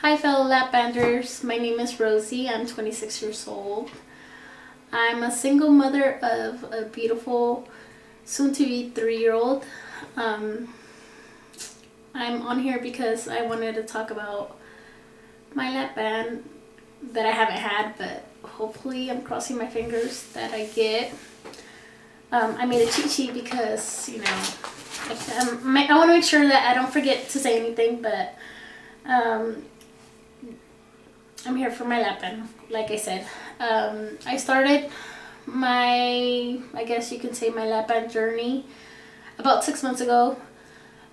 Hi fellow lap banders, my name is Rosie. I'm 26 years old. I'm a single mother of a beautiful soon-to-be 3-year-old. I'm on here because I wanted to talk about my lap band that I haven't had, but hopefully I'm crossing my fingers that I get. I made a cheat sheet because, you know, I want to make sure that I don't forget to say anything, but I'm here for my lap band, like I said. I started my, I guess you can say, my lap band journey about 6 months ago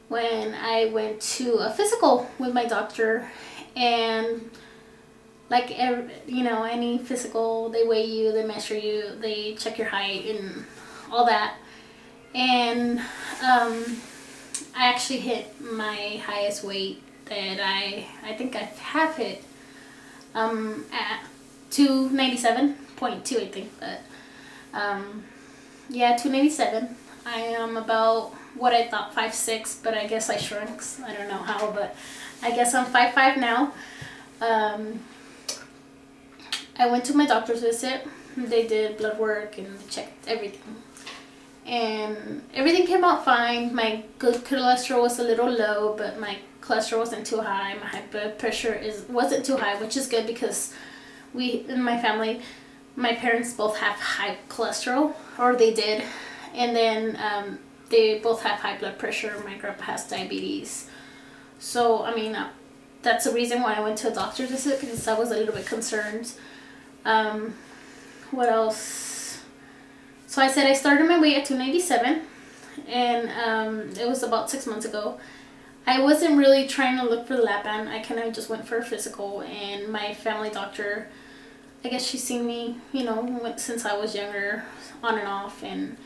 when I went to a physical with my doctor. And like any physical, they weigh you, they measure you, they check your height and all that. And I actually hit my highest weight that I think I have hit at 297.2, I think, but yeah, 297. I am about what I thought 5'6", but I guess I shrunk. I don't know how, but I guess I'm 5'5" now. I went to my doctor's visit. They did blood work and checked everything, and everything came out fine. My good cholesterol was a little low, but my cholesterol wasn't too high. My high blood pressure wasn't too high, which is good because in my family, my parents both have high cholesterol, or they did, and then they both have high blood pressure. My grandpa has diabetes, so I mean that's the reason why I went to a doctor's visit, because I was a little bit concerned. What else? So I said I started my weight at 297, and it was about 6 months ago. I wasn't really trying to look for the lap band. I kind of just went for a physical, and my family doctor, I guess she's seen me, since I was younger, on and off, and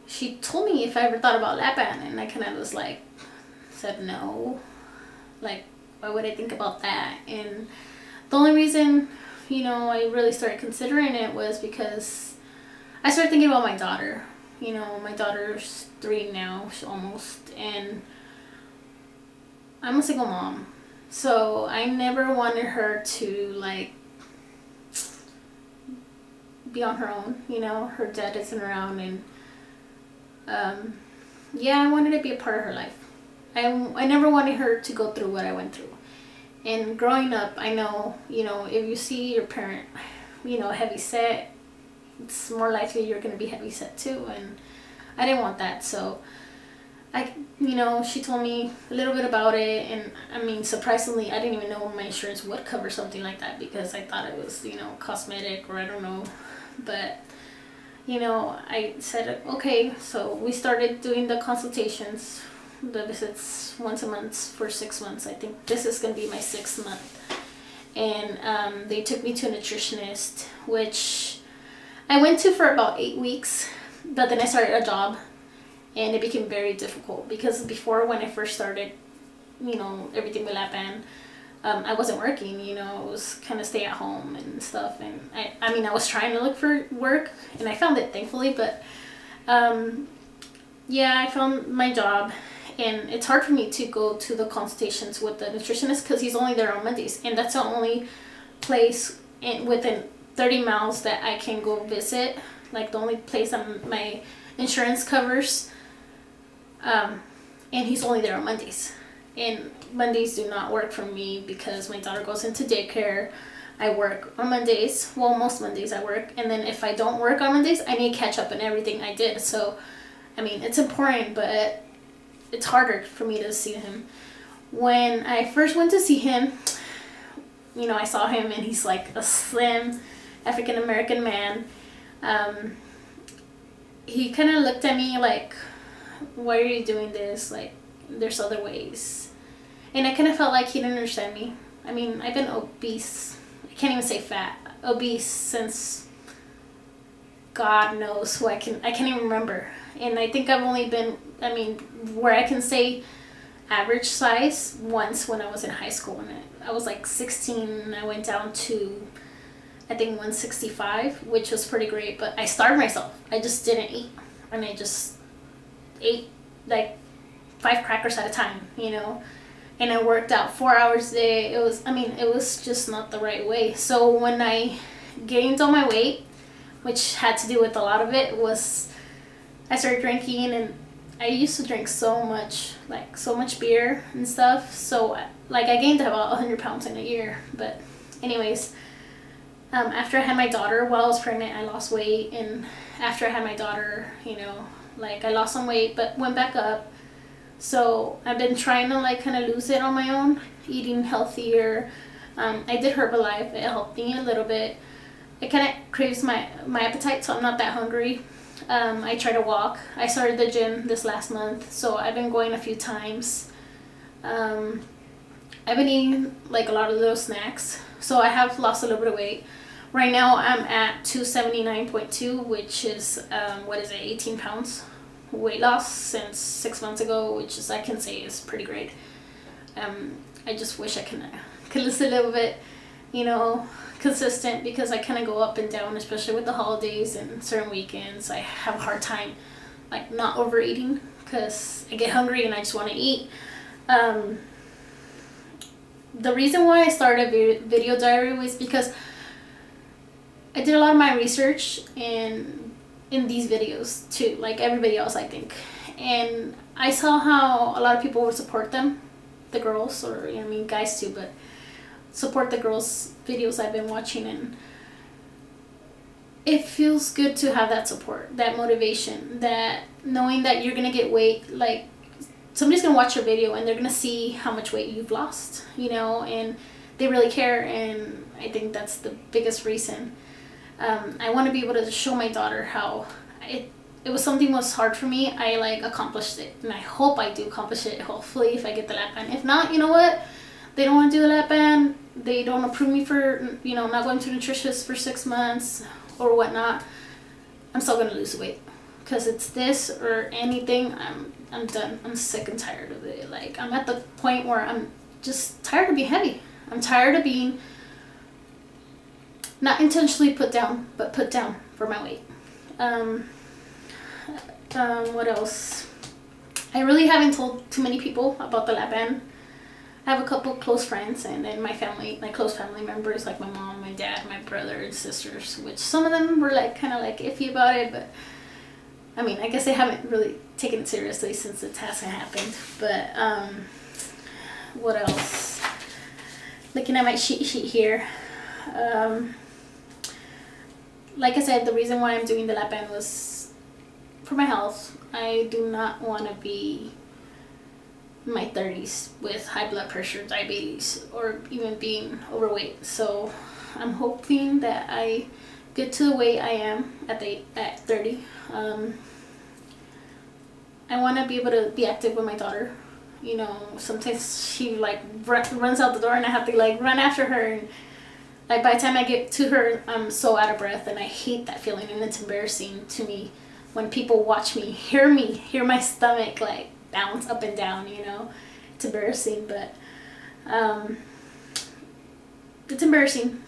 she told me if I ever thought about lap band, and I kind of was like, said no, like, why would I think about that? And the only reason, I really started considering it was because I started thinking about my daughter. My daughter's 3 now, almost, and I'm a single mom, so I never wanted her to, like, be on her own. Her dad isn't around, and yeah, I wanted to be a part of her life. I never wanted her to go through what I went through. And growing up, I know, if you see your parent, heavy set, it's more likely you're going to be heavy set too, and I didn't want that. So she told me a little bit about it, and I mean, surprisingly, I didn't even know my insurance would cover something like that, because I thought it was, cosmetic, or I don't know. But, I said, okay, so we started doing the consultations, the visits once a month for 6 months. I think this is going to be my 6th month. And they took me to a nutritionist, which I went to for about 8 weeks, but then I started a job. And it became very difficult, because before, when I first started, everything with lap band, I wasn't working, it was kind of stay at home and stuff. And I mean, I was trying to look for work, and I found it, thankfully, but yeah, I found my job. And it's hard for me to go to the consultations with the nutritionist, because he's only there on Mondays, and that's the only place within 30 miles that I can go visit, like the only place that my insurance covers. And he's only there on Mondays, and Mondays do not work for me because my daughter goes into daycare. I work on Mondays, well, most Mondays I work, and then if I don't work on Mondays, I need to catch up on everything I did. So I mean, it's important, but it's harder for me to see him. When I first went to see him, I saw him, and he's like a slim African American man. He kind of looked at me like, why are you doing this? Like, there's other ways. And I kind of felt like he didn't understand me. I mean, I've been obese, I can't even say fat, obese since God knows who I can't even remember. And I think I've only been, where I can say average size once, when I was in high school. And I was like 16, and I went down to, I think, 165, which was pretty great. But I starved myself. I just didn't eat, and I just ate like 5 crackers at a time, and I worked out 4 hours a day. It was, I mean, it was just not the right way. So when I gained all my weight, which had to do with a lot of it, was I started drinking, and I used to drink so much, like so much beer and stuff. So like I gained about 100 pounds in a year. But anyways, after I had my daughter, while I was pregnant, I lost weight, and after I had my daughter, you know, like I lost some weight but went back up. So I've been trying to like kind of lose it on my own, eating healthier. I did Herbalife. It helped me a little bit. It kind of craves my appetite, so I'm not that hungry. I try to walk. I started the gym this last month, so I've been going a few times. I've been eating like a lot of little snacks, so I have lost a little bit of weight. Right now I'm at 279.2, which is what is it, 18 pounds weight loss since 6 months ago, which is, I can say, is pretty great. I just wish I could lose a little bit, you know, consistent, because I kind of go up and down, especially with the holidays and certain weekends. I have a hard time like not overeating because I get hungry and I just want to eat. The reason why I started a video diary was because I did a lot of my research in these videos too, like everybody else, I think. And I saw how a lot of people would support them, the girls, or, you know, I mean, guys too, but support the girls' videos I've been watching, and it feels good to have that support, that motivation, that knowing that you're gonna get weight, like somebody's gonna watch your video and they're gonna see how much weight you've lost, you know, and they really care. And I think that's the biggest reason. I want to be able to show my daughter how it was something was hard for me. I like accomplished it, and I hope I do accomplish it, hopefully, if I get the lap band. If not, you know what, they don't want to do the lap band, they don't approve me for, you know, not going to nutritious for 6 months or whatnot, I'm still gonna lose weight, because it's this or anything. I'm done. I'm sick and tired of it. Like, I'm at the point where I'm just tired of being heavy. I'm tired of being not intentionally put down, but put down for my weight. What else? I really haven't told too many people about the lap band. I have a couple close friends, and then my family, my close family members, like my mom, my dad, my brother and sisters, which some of them were like kind of like iffy about it, but I mean, I guess they haven't really taken it seriously since it hasn't happened. But what else? Looking at my cheat sheet here. Like I said, the reason why I'm doing the lap band was for my health. I do not want to be in my 30s with high blood pressure, diabetes, or even being overweight. So I'm hoping that I get to the weight I am at 30. I want to be able to be active with my daughter. You know, sometimes she like runs out the door and I have to like run after her, and like by the time I get to her, I'm so out of breath, and I hate that feeling, and it's embarrassing to me when people watch me, hear my stomach like bounce up and down, you know. It's embarrassing, but it's embarrassing,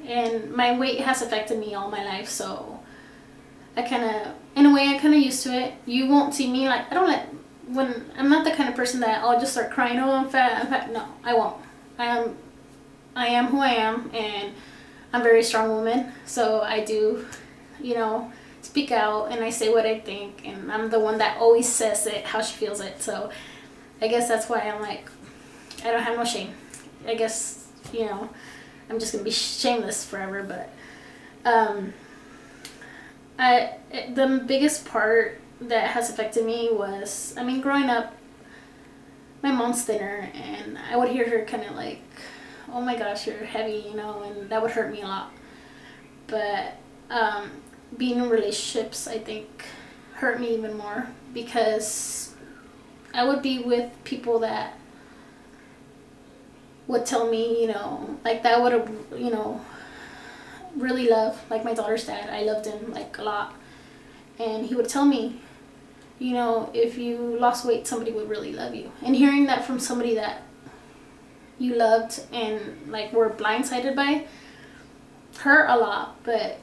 and my weight has affected me all my life, so I kind of, in a way, I kind of used to it. You won't see me like, I'm not the kind of person that I'll just start crying, oh, I'm fat. No, I won't. I am who I am, and I'm a very strong woman, so I do, you know, speak out, and I say what I think, and I'm the one that always says it how she feels it. So I guess that's why I'm like, I don't have no shame. I guess, you know, I'm just gonna be shameless forever. But the biggest part that has affected me was, I mean, growing up, my mom's thinner, and I would hear her kind of like, oh my gosh, you're heavy, you know, and that would hurt me a lot. But being in relationships, I think, hurt me even more, because I would be with people that would tell me, you know, like that would have, you know, really love, like my daughter's dad. I loved him like a lot, and he would tell me, you know, if you lost weight, somebody would really love you. And hearing that from somebody that you loved and like were blindsided by hurt a lot. But,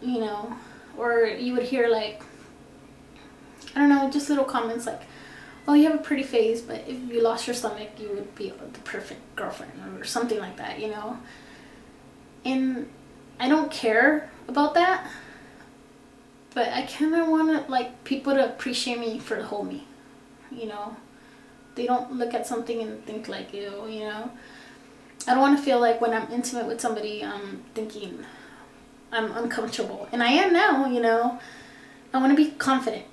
you know, or you would hear like, I don't know, just little comments like, oh, you have a pretty face, but if you lost your stomach, you would be the perfect girlfriend or something like that, you know. And I don't care about that, but I kind of want to, like, people to appreciate me for the whole me, you know. They don't look at something and think like, ew, you know. I don't want to feel like when I'm intimate with somebody, I'm thinking I'm uncomfortable. And I am now, you know. I want to be confident.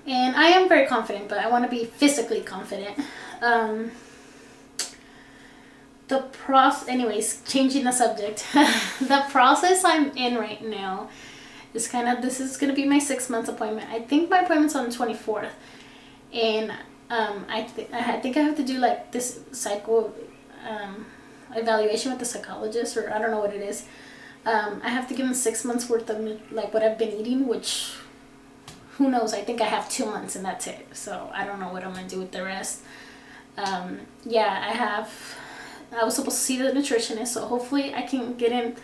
And I am very confident, but I want to be physically confident. Anyways, changing the subject. The process I'm in right now is this is going to be my 6 months appointment. I think my appointment's on the 24th. And I think I have to do like this psycho evaluation with the psychologist, or I don't know what it is. I have to give him 6 months worth of like what I've been eating, which who knows, I think I have 2 months and that's it. So I don't know what I'm gonna do with the rest. Yeah, I was supposed to see the nutritionist, so hopefully I can get in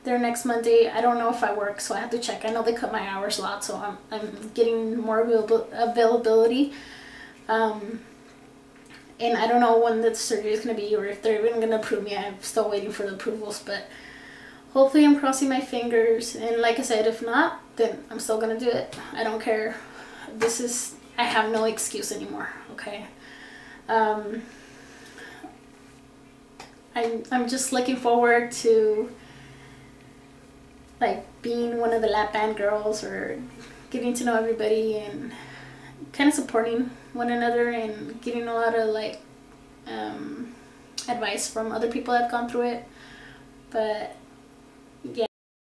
there next Monday. I don't know if I work, so I have to check. I know they cut my hours a lot, so I'm getting more availability. And I don't know when the surgery is going to be, or if they're even going to approve me. I'm still waiting for the approvals, but hopefully I'm crossing my fingers. And like I said, if not, then I'm still going to do it. I don't care. I have no excuse anymore, okay? I'm just looking forward to like being one of the lap band girls, or getting to know everybody and kind of supporting one another and getting a lot of like advice from other people that have gone through it. But